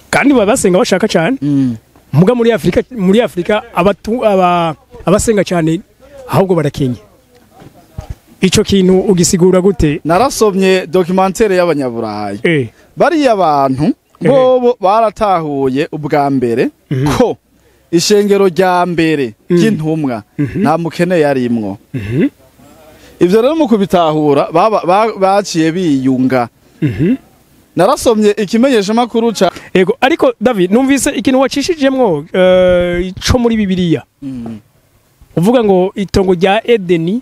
kandi baba basenga bashaka cyane muga muri Afrika abasenga cyane ahubwo barakenye. Ico kintu ugisigura gute? Narasomye documentaire y'abanyaburayi. Bariya abantu bobo baratahuye ubwa mbere ko ishengero rya mbere ry'intumwa nta mukene yarimwo. Ivyo rero mu kubitahura baciye biyunga. Narasomye ikimenyesha makuru ca Ego ariko David numvise ikintu wacishijemwo ico muri Bibiliya. Uvuga ngo itongo rya Edeni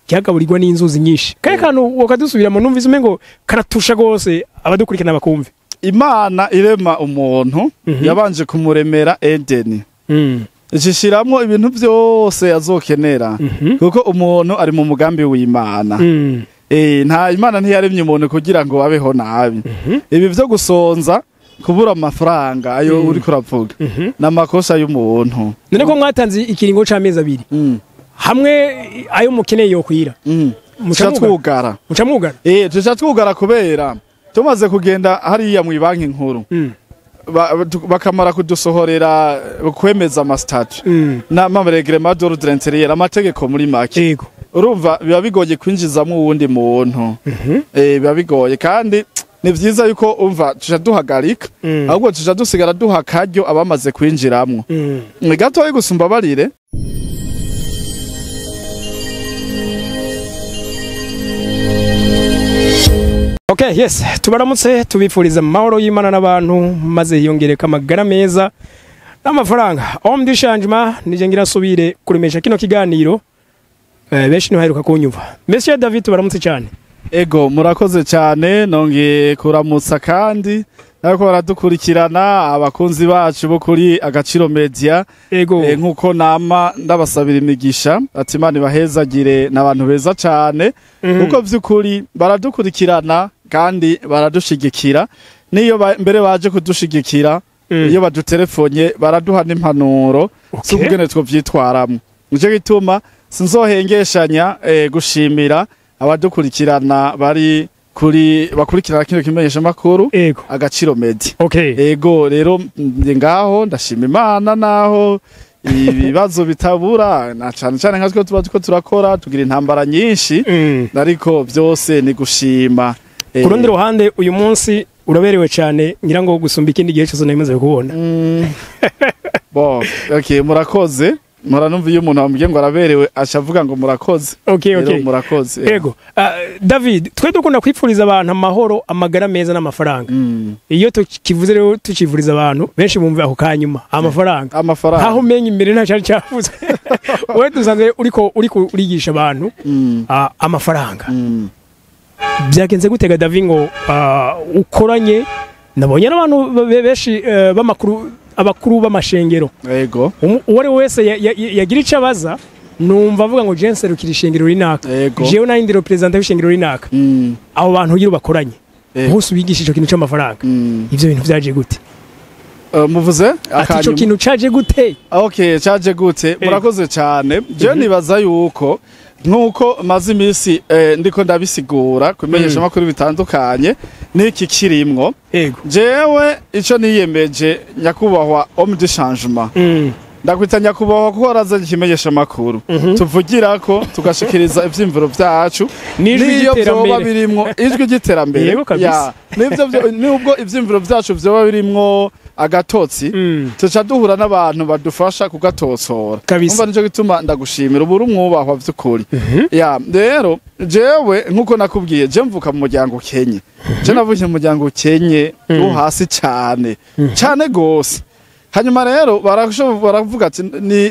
cyagaburirwa n'inzuzi nyinshi. Kare kantu wakadusubiramo numvise umengo karatusha gose abadukurikirana bakumve. Imana irema umuntu yabanje kumuremera Edeni. Ishishiramwo ibintu byose azokenera kuko umuntu ari mu mugambi w'Imana. Nta Imana ntiyaremye umuntu kugira ngo abeho nabi. Ibi byo gusonza kubura amafaranga ayo uri kuravuga n'amakosa y'umuntu. None ko mwatanze ikiringo c'amezi abiri. Hamwe ayo mukeneye yo kwira. Mucatwugara. Tucatwugara kubera tumaze kugenda hariya mu banki nkuru. Bakamara kudusohorera kwemeza amastatu n'amareglement d'ordre intérieur amategeko muri make. Urumva biba bigoye kwinjizamo uwundi muntu. Biba bigoye kandi ni vyiza yuko umva tujaduhagarika ahubwo tujadusigara duha karyo abamaze kwinjiramwo. Gato yo gusumba barire. Okay, yes, tubaramutse tubifuriza amahoro y'Imana n'abantu maze yongereka amagara meza n'amafaranga. Om du changement nije ngira subire kuremesha kino kiganiro. Benshi ntibaheruka kunyumva. Monsieur David tubaramutse cyane. Ego murakoze cyane nonge kuramutsa kandi nako baradukurikirana abakunzi bacu bo kuri Agaciro Media. Ego nkuko nama ndabasabira imigisha ati Imana bahezagire n'abantu beza cyane kuko vy'ukuri baradukurikirana kandi baradushigikira niyo mbere baje kudushigikira iyo badutelefone baraduha n'impanuro z'ubugene two vyitwaramo. Nico gituma sinzohengeshanya gushimira abadukurikirana bari kuri bakurikirana kino kimenyesha makuru Agaciro Media. Ego rero ngaho ndashima Imana naho ibibazo bitabura na cyane nkatwe tuba turakora tugira intambara nyinshi ariko byose ni gushima. Kurundi ruhande uyu munsi uraberewe cyane ngira ngo gusumba ikindi gihe cyose namaze kubona. Murakoze. Muranumva iyo umuntu amubwiye ngo araberewe acavuga ngo murakoze. Murakoze. Ego. David, twe dukunda kwipfuriza abantu amahoro, amagara meza n'amafaranga. Iyo tukivuze rero tukivuriza abantu benshi bumva ako kanyuma amafaranga. Aho menye imbere nta cyari cyavuze. Wewe dusanze uriko urigisha abantu amafaranga. Byagenze gutega David ngo ukoranye nabonye n'abantu benshi bamakuru abakuru b'amashengero. Ego. Uwari wese yagira icabaza numva avuga ngo Jense rukira ishengero rinaka. Jewe na indi representative y'ishengero rinaka. Abo bantu yiro bakoranye. Bose ubigisha ico kintu c'amafaranga. Ivyo bintu vyaje gute? Muvuze akanyuma. Ico kintu caje gute? Caje gute. Murakoze cyane. Je nibaza yuko nkuko maze imisi ndiko ndabisigura kumenyesha makuru bitandukanye niki kirimwo. Jewe ico niyemeje nyakubahwa Om du changement. Ndakwita nyakubahwa ko araza kimenyesha makuru. Tuvugira ko tugashikiriza ivyimviro vyacu niyo byoba birimwo ijwi giterambere. Nubwo ivyimviro vyacu vyoba birimwo agatotsi tuca duhura n'abantu badufasha kugatotsora. Umva nico gituma ndagushimira uburi umwubahwa vy'ukuri. Rero jewe nkuko nakubwiye je mvuka mu muryango Kenye. Je navuye mu muryango Kenye wo hasi cyane gose. Hanyuma rero baravuga ati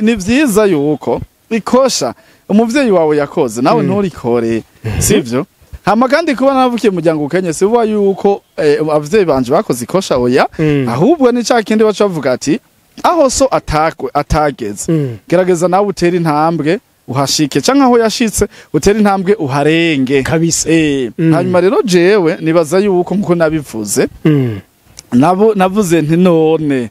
ni vyiza yuko ikosha umuvyeyi wawe yakoze nawe nturikore sivyo. Hama kandi kuba navukiye mu muryango Kenye sivuga yuko abavyeyi banje bakoze ikosha oya ahubwo ni cakindi baca bavuga ati aho so atageze gerageza nawe utera intambwe uhashike canka aho yashitse utera intambwe uharenge kabisa. Hanyuma rero jewe nibaza yuko nkuko nabivuze navuze nti none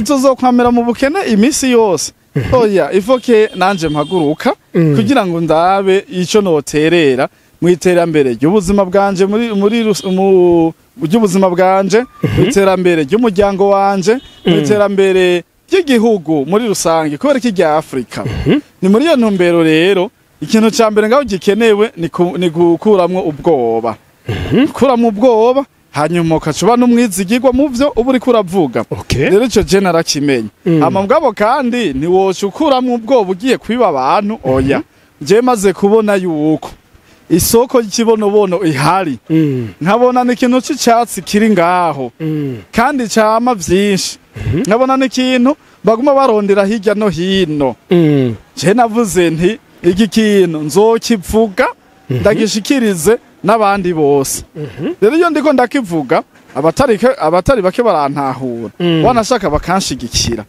tuzokwamera mu bukene imisi yose. Oya ifoke nanje mpaguruka kugira ngo ndabe ico noterera mu iterambere ry'ubuzima bwanje mu ry'ubuzima bwanje mu iterambere ry'umuryango wanje mu iterambere ry'igihugu muri rusange kubera iki rya Afrika ni muri iyo ntumbero rero ikintu ca mbere ngaho gikenewe ni gukuramwo ubwoba kuramwo ubwoba hanyuma ukacuba n'umwizigirwa mu vyo uba uriko uravuga rero ico je narakimenye ama mugabo kandi ntiwocukuramwo ubwoba ugiye kwiba abantu oya je maze kubona yuko isoko y'ikibonobono ihari nkabona n'ikintu c'icatsi kiri ngaho kandi cama vyinshi nkabona n'ikintu baguma barondera hirya no hino je navuze nti iki kintu nzokivuga ndagishikirize n'abandi bose rero iyo ndiko ndakivuga abatari bake barantahura wanashaka bakanshigikira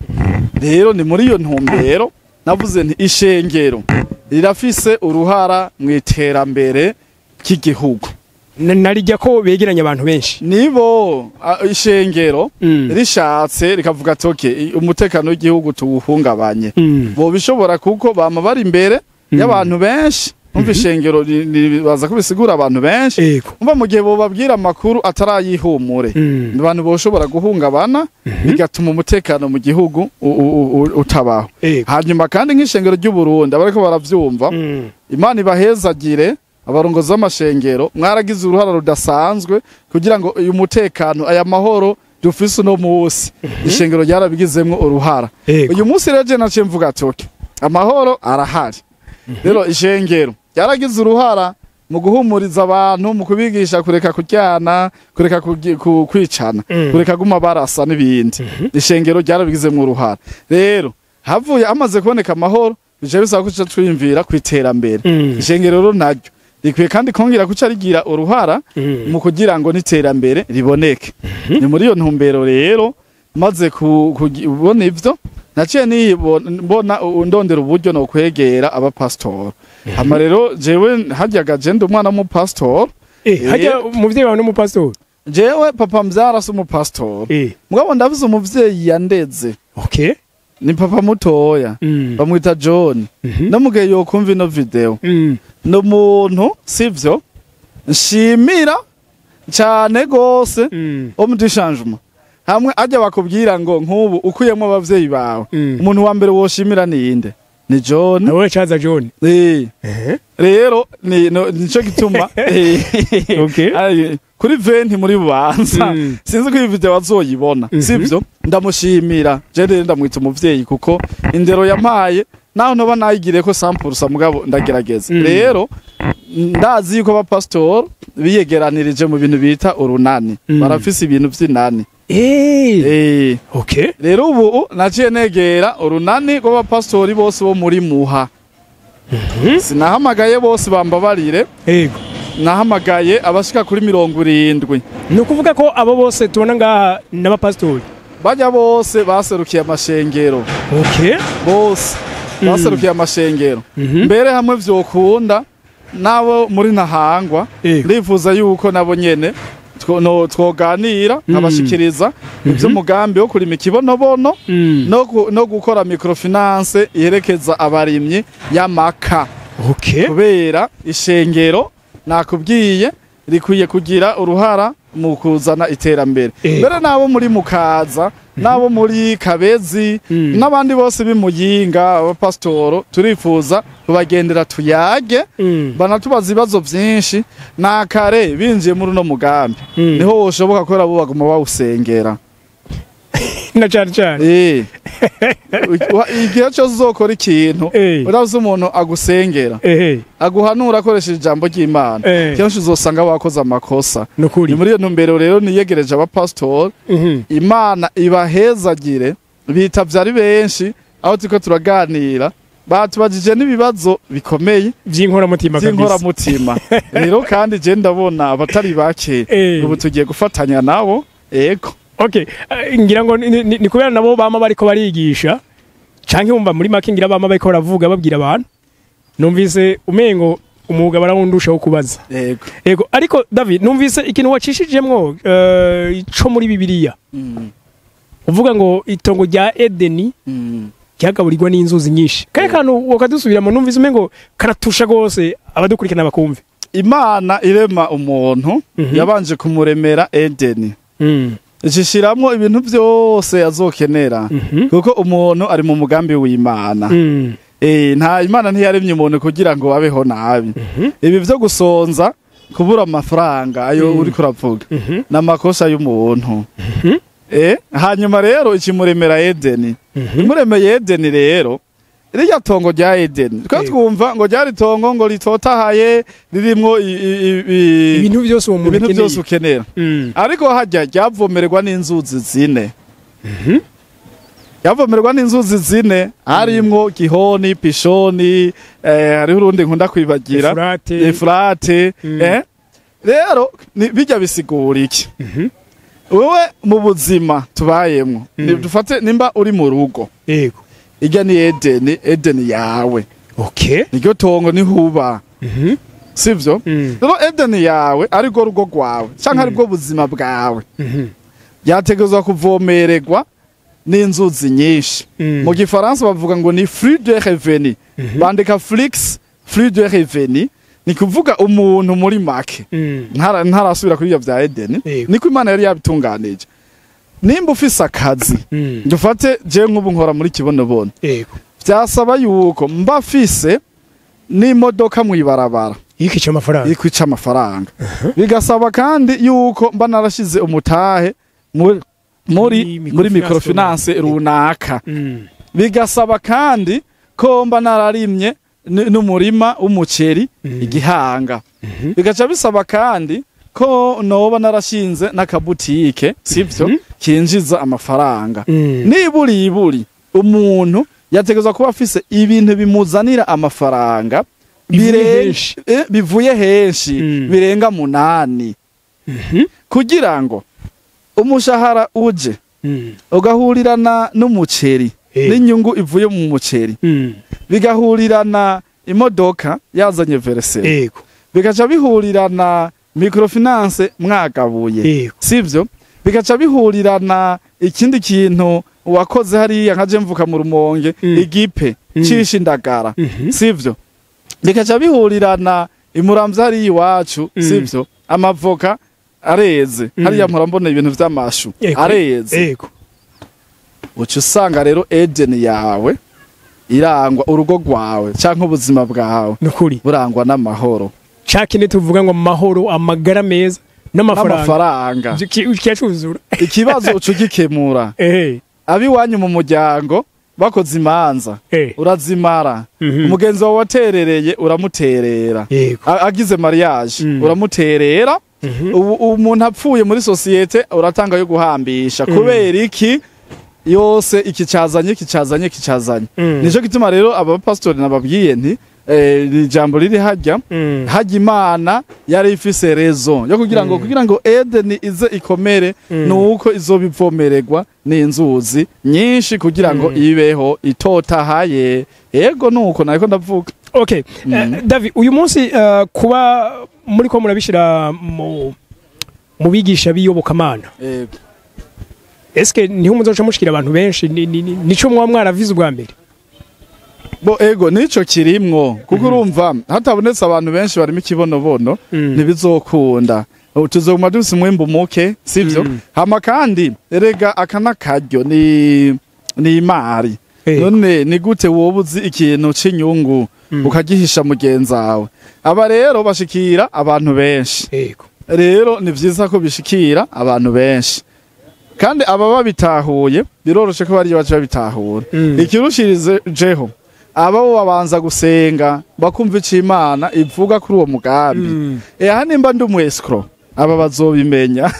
rero ni muri iyo ntumbero navuze nti ishengero rirafise uruhara mu iterambere ry'igihugu narijya ko begeranya abantu benshi nibo ishengero rishatse rikavuga ati umutekano w'igihugu tuwuhungabanye bo bishobora kuko bama bari imbere y'abantu benshi umva ishengero baza kubisigura abantu benshi umva mu gihe bo babwira amakuru atarayihumure abantu boshobora guhungabana bigatuma umutekano mu gihugu utabaho hanyuma kandi nk'ishengero ry'u Burundi abariko baravyumva Imana ibahezagire abarongozi b'amashengero mwaragize uruhara rudasanzwe kugira ngo uyu mutekano aya mahoro dufise uno munsi ishengero ryarabigizemwo uruhara uyu munsi rero je naciye mvuga ati amahoro arahari rero ishengero ryaragize uruhara mu guhumuriza abantu mu kubigisha kureka kuryana kureka kwicana kureka guma barasa n'ibindi ishengero ryarabigizemwo uruhara rero havuye amaze kuboneka amahoro bije bisaba ko twiyumvira ku iterambere ishengero rero naryo rikwiye kandi kongera kuca rigira uruhara mu kugira ngo n'iterambere riboneke ni muri iyo ntumbero rero maze kubona ivyo naciye nibona ndondera uburyo no kwegera abapastor hama rero jewe hajyaga je ndi umwana w'umupastor hajya umuvyeyi wawe n'umupastor jewe papa mvyara se umupastor mugabo ndavuze umuvyeyi yandeze ni papa mutoya bamwita John namugaye yo kumva ino video no muntu sivyo nshimira cyane gose omudishanjuma hamwe ajya bakubwira ngo nk'ubu ukuyemo abavyeyi bawe umuntu wa mbere woshimira ninde ni John nawe chaza John rero nico gituma kuri 20 muri bubanza sinzi ko iyi video bazoyibona sivyo ndamushimira je rero ndamwita umuvyeyi kuko indero yampaye naho noba nayigire ko 100% mugabo ndagerageza rero ndazi yuko abapastor biyegeranirije mu bintu bita urunani barafise ibintu vy'inani rero ubu naciye negera urunani rw'abapastori bose bo muri Muha sinahamagaye bose bambabarire nahamagaye abashika kuri 70 ni ukuvuga ko abo bose tubona ngaha n'abapastori bajya bose baserukiye amashengero bose baserukiye amashengero mbere hamwe vyokunda nabo muri Ntahangwa ndifuza yuko nabo nyene twoganira nkabashikiriza ivyo mugambi wo kurima ikibonobono no gukora microfinance iherekeza abarimyi y'amaka kubera ishengero nakubwiye rikwiye kugira uruhara mu kuzana iterambere mbere nabo muri Mukaza nabo muri Kabezi n'abandi bose bimuyinga abapastoro turifuza kubagendera tuyage banatubaza ibibazo vyinshi nakare binjiye muri no mugambi niho woshoboka ko rabo baguma bawusengera na cyane igihe cyo zokora ikintu uravuze umuntu agusengera aguhanura akoresheje ijambo ry'Imana kenshi uzosanga wakoze amakosa ni muri iyo ntumbero rero niyegereje abapastor Imana ibahezagire bitavye ari benshi aho turiko turaganira batubajije n'ibibazo bikomeye by'inkoramutima rero kandi je ndabona abatari bake ubu tugiye gufatanya nabo ngira ngo ni kubera nabo bama bariko barigisha canke wumva muri make ngira bama bariko baravuga babwira abantu numvise umengo umuga barawundusha wo kubaza yego ariko David numvise ikintu wacishijemwo ico muri Bibiliya uvuga ngo itongo rya Edeni cyagaburirwa n'inzuzi nyinshi kare kantu wakadusubiramo numvise umengo karatusha gose abadukurikirana bakumve Imana irema umuntu yabanje kumuremera Edeni ishiramwo ibintu byose azokenera kuko umuntu ari mu mugambi w'Imana nta Imana ntiyaremye umuntu kugira ngo abeho nabi ibi byo gusonza kubura amafaranga ayo uri kuravuga n'amakosa y'umuntu hanyuma rero ikimuremera Edeni imuremeye Edeni rero iriya tongo rya Edeni twumva ngo ryari tongo ngo ritotahaye ririmwo ibintu byose ukenera ariko hajya ryavomererwa n'inzuzi zine yavomererwa n'inzuzi zine harimwo Gihoni, Pishoni, hariho urundi nkunda kwibagira Efurate rero bijya bisigura iki wewe mu buzima tubayemwo dufate nimba uri mu rugo yego ijya ni Edeni yawe niryo tongo nihuba sivyo rero Edeni yawe ariko rugo rwawe canke aribwo buzima bwawe yategezwa kuvomererwa n'inzuzi nyinshi mu gifaransa bavuga ngo ni flux de revenu bandika flux de revenu ni kuvuga umuntu muri make ntarasubira kuri vya Edeni niko Imana yari yabitunganije nimba ufise akazi dufate je nk'ubu nkora muri Kibonobono byasaba yuko mba fise n'imodoka mwibarabara ikwica amafaranga bigasaba kandi yuko mba narashize umutahe muri microfinance runaka bigasaba kandi ko mba nararimye n'umurima w'umuceri igihanga bigaca bisaba kandi ko noba narashinze n'akabutike sivyo kinjiza amafaranga niburi umuntu yategezwa kuba afise ibintu bimuzanira amafaranga bivuye henshi birenga 8 kugira ngo umushahara uje ugahurirana n'umuceri n'inyungu ivuye mu muceri bigahurirana imodoka yazanye verse bigaca bihurirana microfinance mwagabuye sivyo bigaca bihurirana ikindi kintu wakoze hariya nkaje mvuka mu Rumonge igipe cisha indagara sivyo bigaca bihurirana imuramvya hari iwacu sivyo amavoka areze hariya mpora mbona ibintu vy'amashu areze uca usanga rero Edeni yawe irangwa urugo rwawe canke ubuzima bwawe burangwa n'amahoro cakine tuvuga ngo mahoro amagara meza n'amafaranga ukiyacuzura ikibazo ucugikemura abiwanyu mu muryango bakoze imanza urazimara umugenzi wawe waterereye uramuterera agize mariage uramuterera umuntu apfuye muri societe uratanga yo guhambisha kubera iki yose ikicazanye nico gituma rero aba pastor nababwiye nti ijambo riri hajya Imana yari ifise raison yo kugira ngo Edeni ize ikomere nuko izobivomererwa n'inzuzi nyinshi kugira ngo ibeho itotahaye yego nuko nariko ndavuga David uyu munsi kuba muri ko murabishira mu bigisha biyobokamana eske niho muzoca mushikira abantu benshi nico mwaravize ubwa mbere ego nico kirimwo kuko urumva hatabonetse abantu benshi barimo Ikibonobono ntibizokunda tuzoguma dufise umwimbu muke sivyo hama kandi erega akanakaryo ni imari none ni gute wobuzi ikintu c'inyungu ukagihisha mugenzi wawe aba rero bashikira abantu benshi rero ni vyiza ko bishikira abantu benshi kandi aba babitahuye biroroshe ko bari baje babitahura ikirushirize jeho abo babanza gusenga bakumva ic'Imana ivuga kuri uwo mugambi aha nimba ndi umwescro aba bazobimenya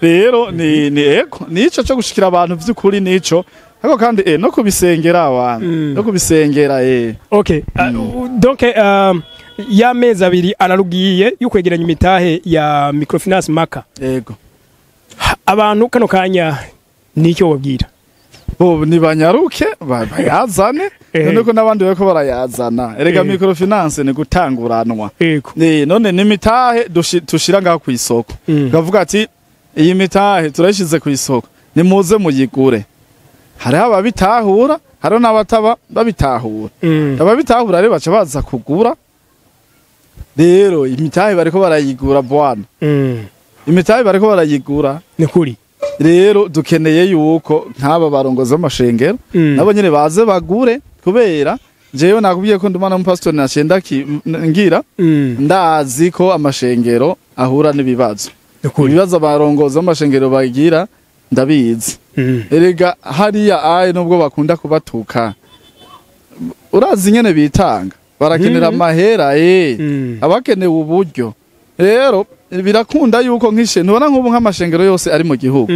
rero nico cyo gushikira abantu vy'ukuri nico ariko kandi no kubisengera abantu no kubisengera donc ya mezi abiri ararugiye y'ukwegeranya imitahe ya microfinance maka abantu kano kanya nicyo wabwira nibanyaruke bayazane none ko nabandi bako barayazana erega microfinance ni gutanguranwa none nimitahe tushira ngaho ku isoko bavuga ati iyi mitahe turashize ku isoko nimuze muyigure hari ababitahura hari n'abataba babitahura ababitahura rero baca baza kugura rero imitahe bariko barayigura bwana imitahe bariko barayigura ni kuri rero dukeneye yuko nk'aba barongozi b'amashengero nabo nyene baze bagure kubera jewe nakubwiye ko ndumana n'umupastori nacenda ngira ndazi ko amashengero ahura n'ibibazo ibibazo abarongozi b'amashengero bagira ndabizi erega hariya aye nubwo bakunda kubatuka urazi nyene bitanga barakenera amahera abakenewe uburyo rero birakunda yuko ntubona nk'ubu nk'amashengero yose ari mu gihugu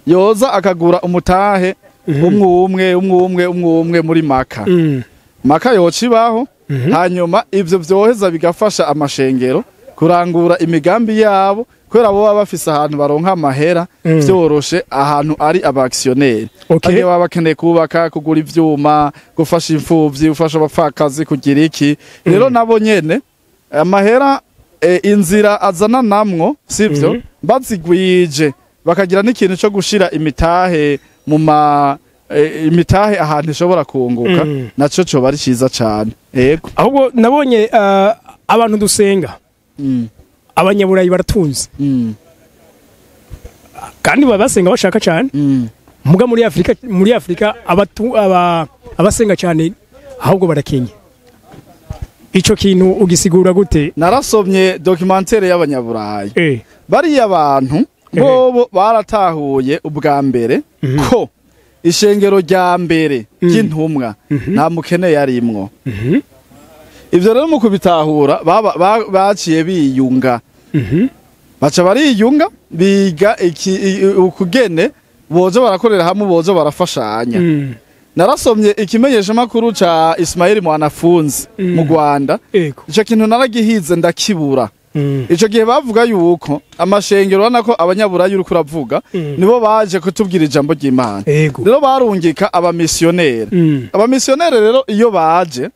yoza akagura umutahe umwe muri maka yocibaho hanyuma ivyo vyoheza bigafasha amashengero kurangura imigambi yabo kubera bo baba bafise ahantu baronka amahera vyoroshe ahantu ari abaksioneri bamwe baba bakeneye kubaka kugura ivyuma gufasha imfuvyi gufasha abapfakazi kugira iki rero nabo nyene amahera inzira azana namwo sivyo bazigwije bakagira n'ikintu cyo gushira imitahe mu imitahe ahantu ishobora kunguka naco cyo bari ciza cyane yego ahubwo nabonye abantu dusenga abanyaburayi baratunze kandi basenga bashaka cyane muga muri Afrika abasenga cyane ahubwo barakenye ico kintu ugisigura gute narasomye documentaire y'abanyaburayi bariya abantu bobo baratahuye ubwa mbere ko ishengero rya mbere ry'intumwa nta mukene yarimwo ivyo rero mu kubitahura baciye biyunga baca bariyunga biga ukugene bozo barakorera hamwe bozo barafashanya narasomye ikimenyesha makuru ca Ismail Mwanafunzi mu Rwanda ico kintu naragihize ndakibura ico gihe bavuga yuko amashengero nako abanyaburayi uri kuravuga nibo baje kutubwira ijambo ry'Imana rero barungika abamisiyoneri rero iyo baje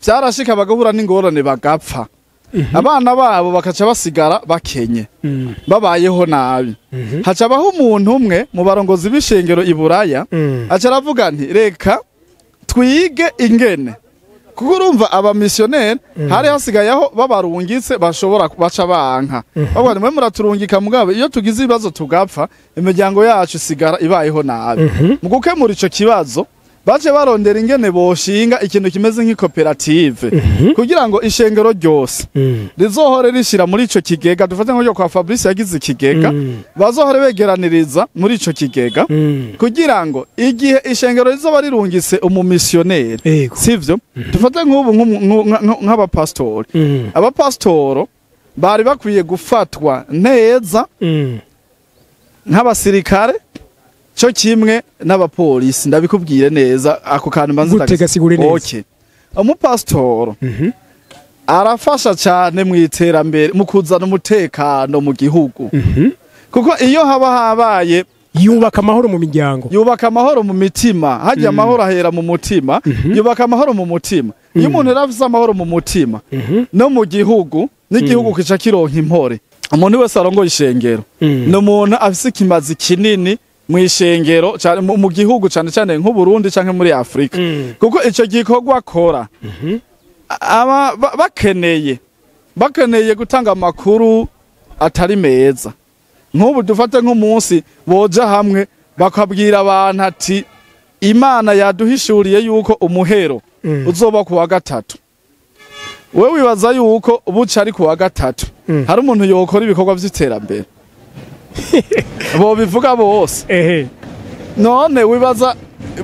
vyarashika bagahura n'ingorane bagapfa abana babo bakaca basigara bakenye babayeho nabi haca baho umuntu umwe mu barongozi b'ishengero iburaya aca aravuga nti reka twige ingene kuko urumva abamisiyoneri hari hasigayeho babarungitse bashobora baca banka bavuga mwe muraturungika mugabe iyo tugize ibibazo tugapfa imiryango yacu isigara ibayeho nabi mu gukemura ico kibazo baje barondera ingene boshinga ikintu kimeze nk'ikoperative kugira ngo ishengero ryose rizohore rishira muri ico kigega dufate nko kwa Fabrice yagize ikigega bazohore begeraniriza muri ico kigega kugira ngo igihe ishengero rizoba rirungise umumisiyoneri sivyo dufate nk'ubu nk'abapastori abapastoro bari bakwiye gufatwa neza nk'abasirikare cyo kimwe n'abapolisi ndabikubwire neza ako kantu mbanza gutegasigure neza umupasitoro arafasha cyane mu iterambere mu kuzana umutekano mu gihugu kuko iyo haba habaye yubaka amahoro mu miryango yubaka amahoro mu mitima hajya amahoro ahera mu mutima yubaka amahoro mu mutima iyo umuntu yarafise amahoro mu mutima no mu gihugu n'igihugu kica kironka impore umuntu wese arongoye ishengero no umuntu afise ikimazi kinini mu ishengero cyane mu gihugu cyane cyane nk'u Burundi canke muri Afrika kuko ico gikorwa akora aba bakeneye gutanga amakuru atari meza nk'ubu dufate nk'umunsi boja hamwe bakabwira abantu ati Imana yaduhishuriye yuko umuhero uzoba ku wa gatatu wewe wibaza yuko ubuca ari ku wa gatatu hari umuntu yokora ibikorwa vy'iterambere bo bivuga bose none wibaza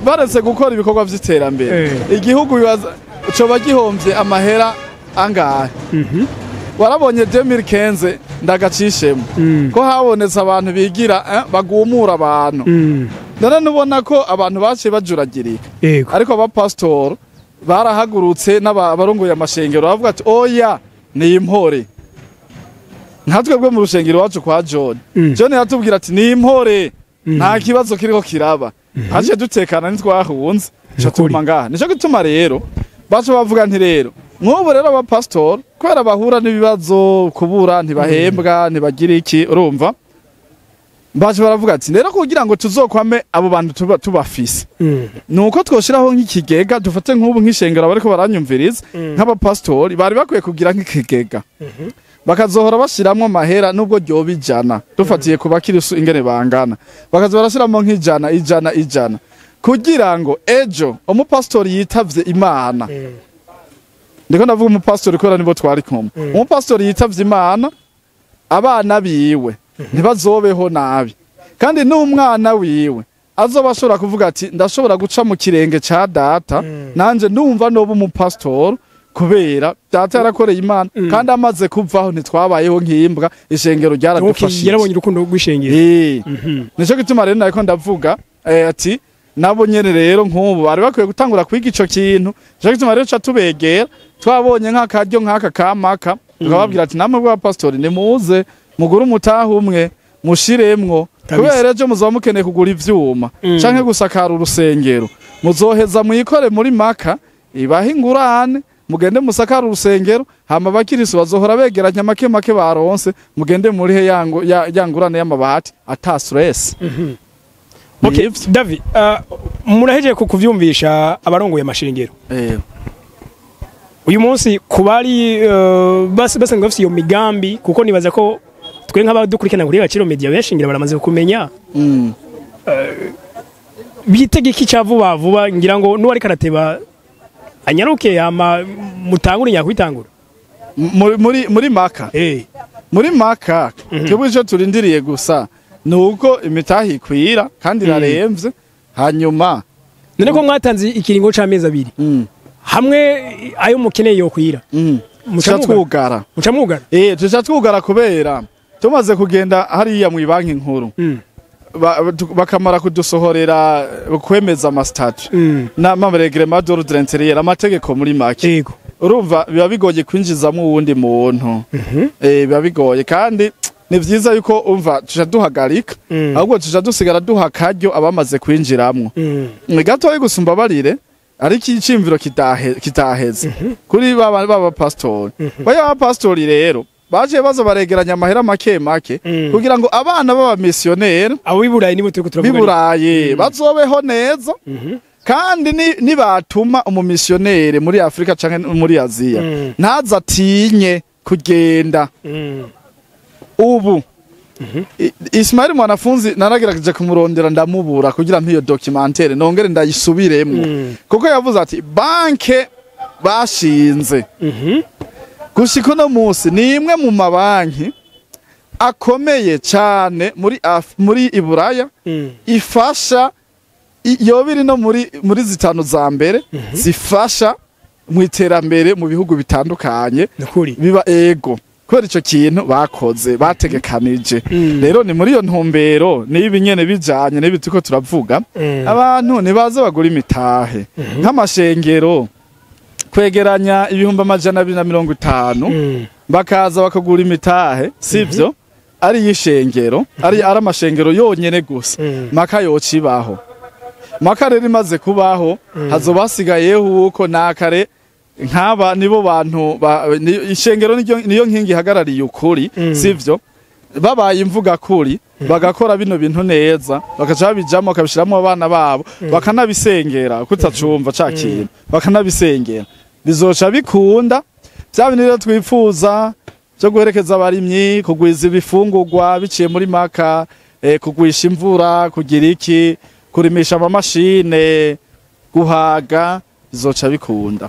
baretse gukora ibikorwa vy'iterambere igihugu wibaza coba gihomvye amahera angahe warabonye 2015 ndagacishemo ko habonetse abantu bigira bagumura abantu none nubona ko abantu baciye bajuragirika ariko abapastor barahagurutse n'abarongoye amashengero bavuga ati oya ni impore nkatwebwe mu rushengero wacu kwa John yatubwira ati ni impore nta kibazo kiriko kiraba haje dutekana nitwahunze cyo tuma ngaha nico gituma rero bacu bavuga nti rero nk'ubu rero abapastor kwera bahura n'ibibazo kubura ntibahembwa ntibagira iki urumva baje baravuga ati rero kugira ngo tuzokwame abo bantu tubafise nuko twoshiraho nk'ikigega dufate nk'ubu nk'ishengero bariko baranyumviriza nk'abapastori bari bakwiye kugira nk'ikigega bakazohora bashiramwo amahera nubwo ryoba ijana dufatiye ku bakirisu ingene bangana bakazohora bashiramwo nk'ijana kugira ngo ejo umupastori yitavye Imana ndiko ndavuga umupastori kubera nibo twari kumwe umupastori yitavye Imana abana biwe ntibazobeho nabi kandi n'umwana wiwe azoba ashobora kuvuga ati ndashobora guca mu kirenge ca data nanje ndumva noba umupastori kubera data yarakoreye Imana kandi amaze kuvaho ntitwabayeho nk'imbwa ishengero ryaradufashije yarabonye urukundo rw'ishengero nico gituma rero nariko ndavuga ati nabo nyene rero nk'ubu bari bakwiye gutangura kwiga ico kintu nico gituma rero ca tubegera twabonye nk'akaryo nk'aka kamaka tukababwira ati namwe bw'abapastori nimuze mugura umutaha umwe mushiremwo kubera ejo muzoba mukeneye kugura ivyuma canke gusakara urusengero muzoheza muyikore muri maka ibaha ingurane mugende musakara urusengero hama abakirisu bazohora begeranya make baronse mugende muri he yangurane y'amabati ata stress. Okay, David, muraheje kuvyumvisha abarongoye amashengero. Uyu munsi kubari basanzwe bafite iyo migambi kuko nibaza ko twe nk'abadukurikirana kuri Gaciro Media beshingira baramaze kumenya bitegeka icyavuba ngira ngo nuwari karateba anyaruke yama mutangura nyakwitangura muri maka muri maka twebwe cyo turindiriye gusa nuko imitahi ikwira kandi iraremvye hanyuma none ko mwatanze ikiringo c'amezi abiri hamwe ayo mukeneye yo kwira mucatwugara tucatwugara kubera tumaze kugenda hariya mu banki nkuru bakamara kudusohorera kwemeza amastatu n'amareglement d'ordre intérieur amategeko muri make urumva biba bigoye kwinjizamwo uwundi muntu biba bigoye kandi ni vyiza yuko umva tuja duhagarika ahubwo tuja dusigara duha akaryo abamaze kwinjiramwo gatoyi gusumba barire ariko icimviro kitaheze kuri baba pastori baya pastori rero baje bazo baregeranya amahera make kugira ngo abana baba missionnaire abo biburaye nibo turiko turavuga biburaye bazobeho neza kandi nibatuma umumissionnaire muri Afrika canke muri Aziya ntaza atinye kugenda ubu Ismail mwanafunzi naragerageje kumurondera ndamubura kugira mpiyo documentaire nongere ndayisubiremwo kuko yavuze ati banke bashinze gushika no musi ni imwe mu mabanki akomeye cyane muri Iburaya ifasha yobiri no muri zitanu za mbere zifasha mu iterambere mu bihugu bitandukanye biba ego kubera ico kintu bakoze bategekanije rero ni muri iyo ntumbero nibi nyene bijanye nibi tuko turavuga abantu nibaze bagura imitahe nk'amashengero kwegeranya ibihumbi 250 bakaza bakagura imitahe sivyo ari yishengero ari amashengero yonyene gusa maka yocibaho maka rero imaze kubaho hazobasigayeho uko nakare nkaba nibo bantu ishengero niyo nkingi hagarariye ukuri sivyo babaye imvuga kuri bagakora bino bintu neza bakaca bijamo bakabishiramo abana babo bakanabisengera kutacumva cakintu bakanabisengera bizoca bikunda bya bintu rero twifuza cyo guherekeza abarimyi kugwiza ibifungurwa biciye muri maka kugwisha imvura kugira iki kurimisha amamashine guhaga bizoca bikunda.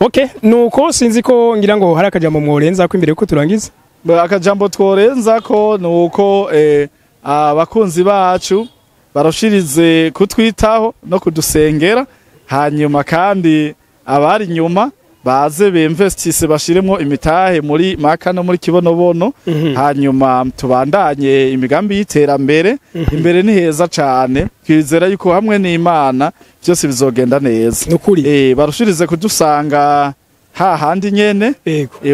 Okay, nuko sinzi ko ngira ngo hari akajambo mworenza ko imbere yuko turangiza. Akajambo tworenza ko nuko abakunzi bacu baroshirize kutwitaho no kudusengera hanyuma kandi abari nyuma baze bemvestise bashiremo imitahe muri maka no muri kibonobono hanyuma tubandanye imigambi y'iterambere imbere ni heza cyane kwizera yuko hamwe n'Imana byose bizogenda neza barushirize kudusanga hahandi nyene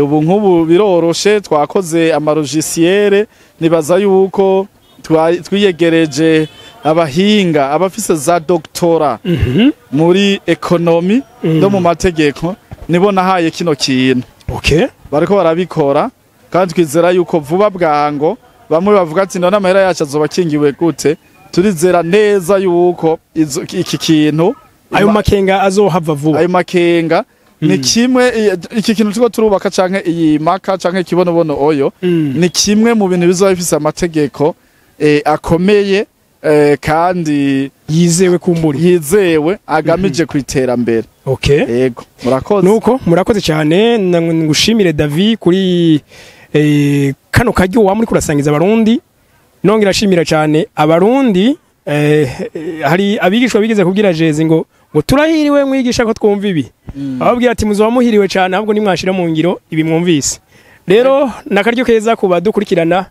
ubu nk'ubu biroroshe twakoze amarogisiere nibaza yuko twiyegereje abahinga abafise za doktora muri ekonomi no mu mategeko nibo nahaye kino kintu bariko barabikora kandi twizera yuko vuba bwango bamwe bavuga ati none amahera yacu azoba akingiwe gute turizera neza yuko iki kintu ayo makenga azohava vuba ayo makenga ni kimwe iki kintu tuko turubaka canke iyi maka canke ikibonobono oyo ni kimwe mu bintu bizoba bifise amategeko akomeye kandi yizewe kumburi yizewe agamije kwiterambere. Yego murakoze nuko murakoze cyane ngushimire David kuri kano karyo wa muri kurasangiza abarundi nongera ashimira cyane abarundi hari abigishwa bigeze kubwira Jezi ngo turahiriwe mwigisha ko twumva ibi ababwira ati muzoba muhiriwe cyane ahubwo nimwashira mu ngiro ibi mwumvise rero nakaryo keza kuba dukurikirana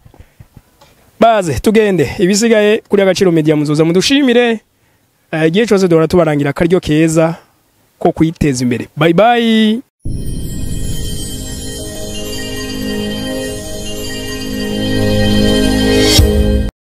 baze tugende ibisigaye kuri Agaciro Media muzoza mudushimire igihe cyose duhora tubarangira akaryo keza ko kwiteza imbere bye bye.